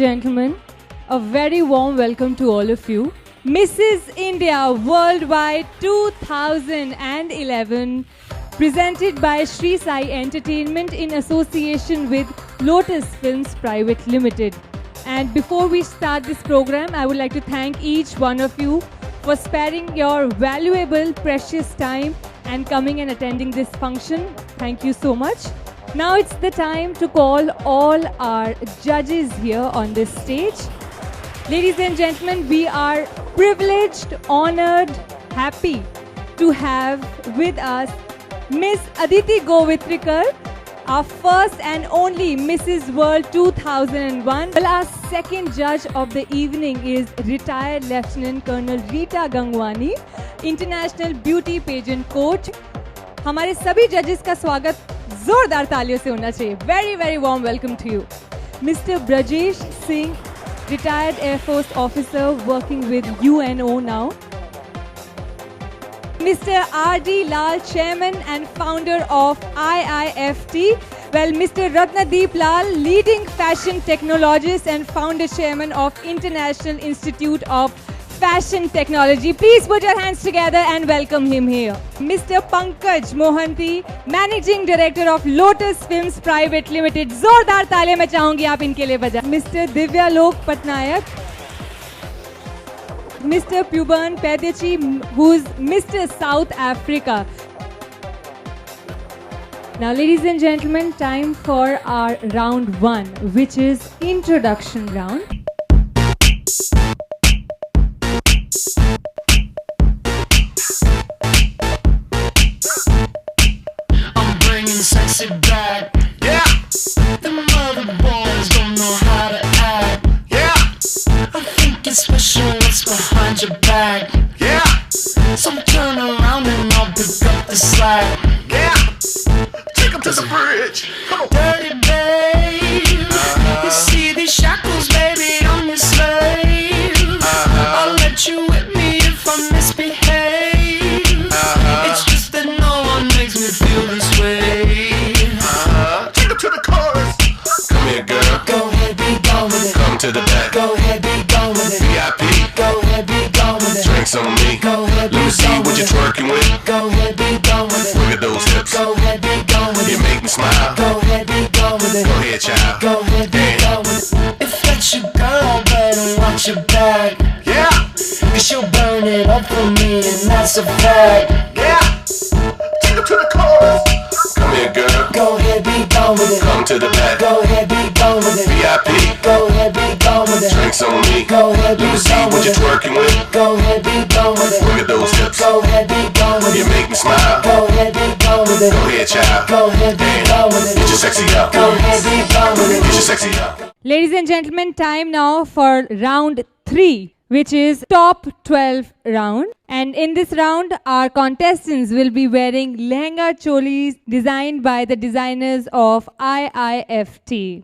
gentlemen, a very warm welcome to all of you. Mrs. India Worldwide 2011, presented by Sri Sai Entertainment in association with Lotus Films Private Limited. And before we start this program, I would like to thank each one of you for sparing your valuable, precious time and coming and attending this function. Thank you so much. Now it's the time to call all our judges here on this stage. Ladies and gentlemen, we are privileged, honored, happy to have with us Miss Aditi Govitrikar, our first and only Mrs. World 2001. Well, our second judge of the evening is retired Lieutenant Colonel Rita Gangwani, International Beauty Pageant Coach. हमारे सभी जजेस का स्वागत जोरदार तालियों से होना चाहिए. Very, very warm welcome to you. Mr. Brajesh Singh, retired Air Force officer working with UNO now. Mr. R.D. Lal, chairman and founder of IIFT. Well, Mr. Ratnadeep Lal, leading fashion technologist and founder chairman of International Institute of Fashion Technology. Please put your hands together and welcome him here. Mr. Pankaj Mohanty, Managing Director of Lotus Films Private Limited. जोरदार तालियां मैं चाहूंगी आप इनके लिए बजा. Mr. Divyalok Patnaik, Mr. Puban Pedechi, who's Mr. South Africa. Now, ladies and gentlemen, time for our round one, which is introduction round. Sexy back, yeah. The mother boys don't know how to act, yeah. I think it's special what's behind your back, yeah. So turn around and I'll pick up the slack, yeah. Take 'em to the bridge, come on. Dirty babe, you see these shackles, baby, I'm your slave. I'll let you whip me if I misbehave. It's just that no one makes me feel this way. To the back. Go ahead, be gone with it. VIP. Go ahead, be gone with it. Drinks on me. Go ahead, be Let me see what you're twerking with. Go ahead, be gone with it. Look at those hips. Go ahead, be gone with it. You make me smile. Go ahead, be gone with it. Go ahead, child. Go ahead, be gone with it. If that's your girl, better watch your back. Yeah. Cause she'll burn it up for me, and that's a fact. Yeah. Take her to the chorus. Come here, girl. Go ahead, be gone with it. Come to the back. Go ahead, be gone with it. VIP. Go ahead, be gone with it. Drinks on me. Go ahead, be gone with it. Let me see what you're twerking with. Go ahead, be gone with it. Look at those hips. Go ahead, be gone with it. You make me smile. Go ahead, be gone with it. Go ahead, child. Go ahead, be gone with it. Get your sexy out. Go ahead, be gone with it. Get your sexy out. Ladies and gentlemen, time now for round 3, which is top 12 round. And in this round, our contestants will be wearing lehenga cholis designed by the designers of IIFT.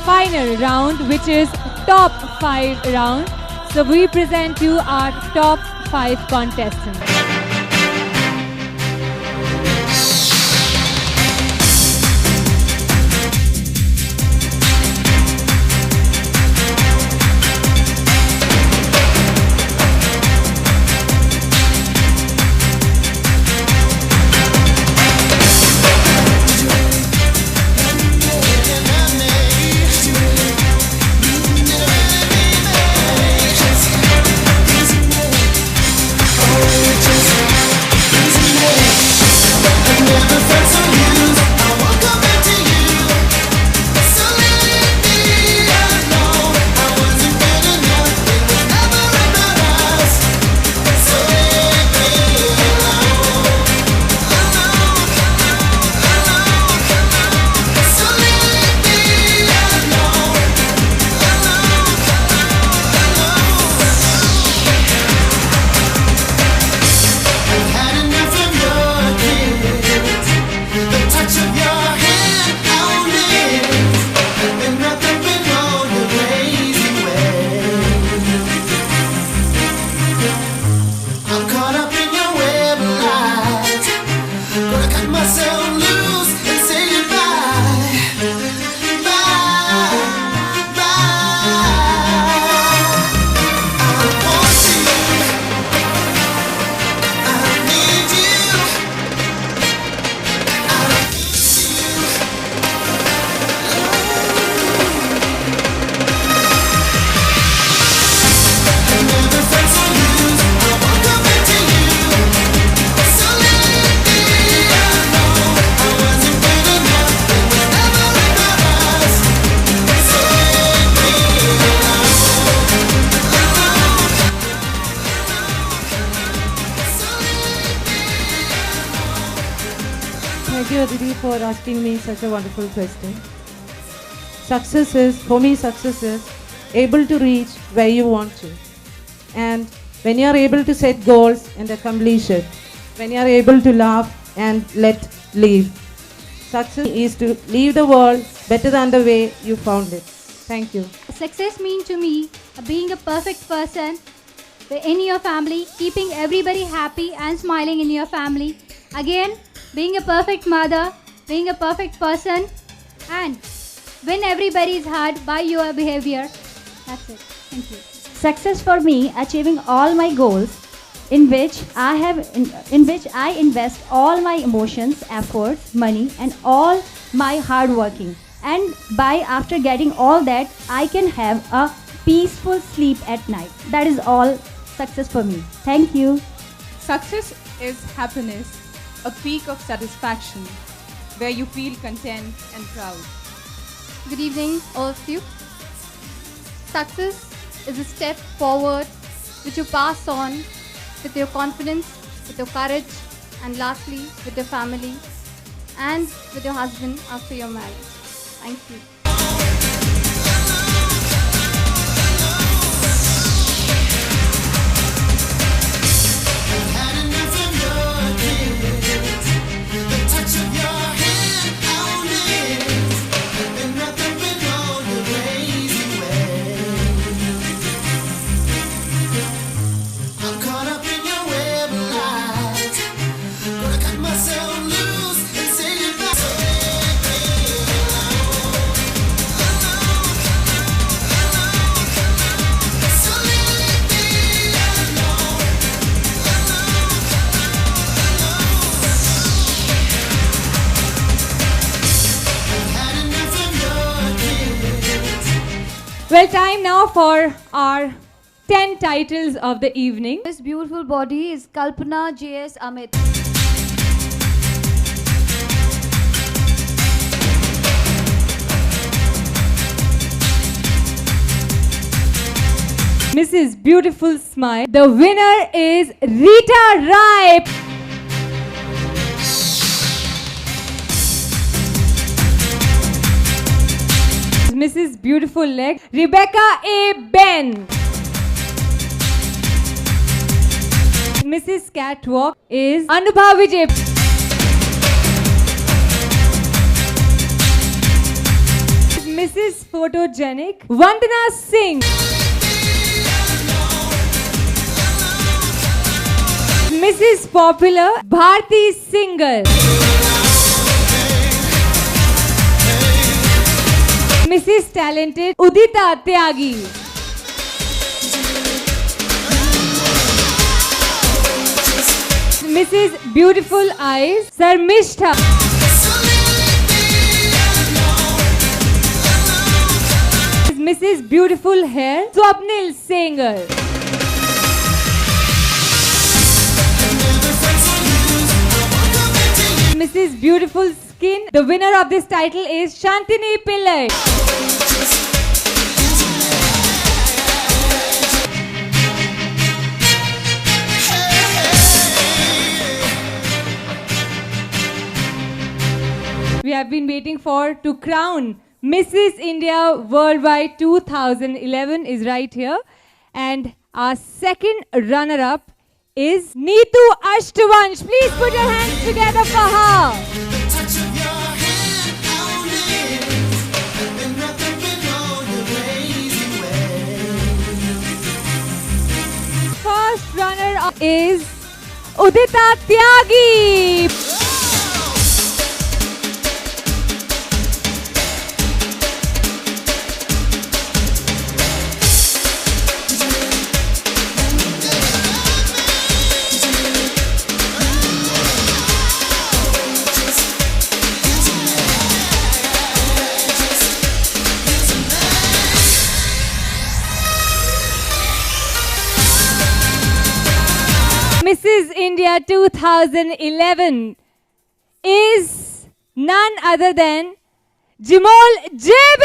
final round, which is top 5 round. So we present you our top 5 contestants. Thank you, Aditi, for asking me such a wonderful question. Success is, for me, success is able to reach where you want to. And when you are able to set goals and accomplish it, when you are able to laugh and let live, success is to leave the world better than the way you found it. Thank you. Success means to me being a perfect person in your family, keeping everybody happy and smiling in your family. Again, being a perfect mother, being a perfect person, and win everybody's heart by your behavior. That's it. Thank you. Success for me, achieving all my goals in which I invest all my emotions, efforts, money, and all my hard working. And by after getting all that, I can have a peaceful sleep at night. That is all success for me. Thank you. Success is happiness, a peak of satisfaction, where you feel content and proud. Good evening, all of you. Success is a step forward which you pass on with your confidence, with your courage, and lastly, with your family and with your husband after your marriage. Thank you. Well, time now for our 10 titles of the evening. This beautiful body is Kalpana J.S. Amit. Mrs. Beautiful Smile. The winner is Rita Rai. Mrs. Beautiful Leg, Rebecca A. Ben. Mrs. Catwalk is Anubha Vijay. Mrs. Photogenic, Vandana Singh. Mrs. Popular, Bharti Singhal. Mrs. Talented, Udita Tyagi. Mrs. Beautiful Eyes, Sarmishtha. Mrs. Beautiful Hair, Swapnil Sengar. Mrs. Beautiful Skin, the winner of this title is Shantini Pillai. We have been waiting for to crown Mrs. India Worldwide 2011 is right here, and our second runner-up is Neetu Ashtavansh. Please put your hands together for her. First runner-up is Udita Tyagi. Mrs. India 2011 is none other than Jimol JB.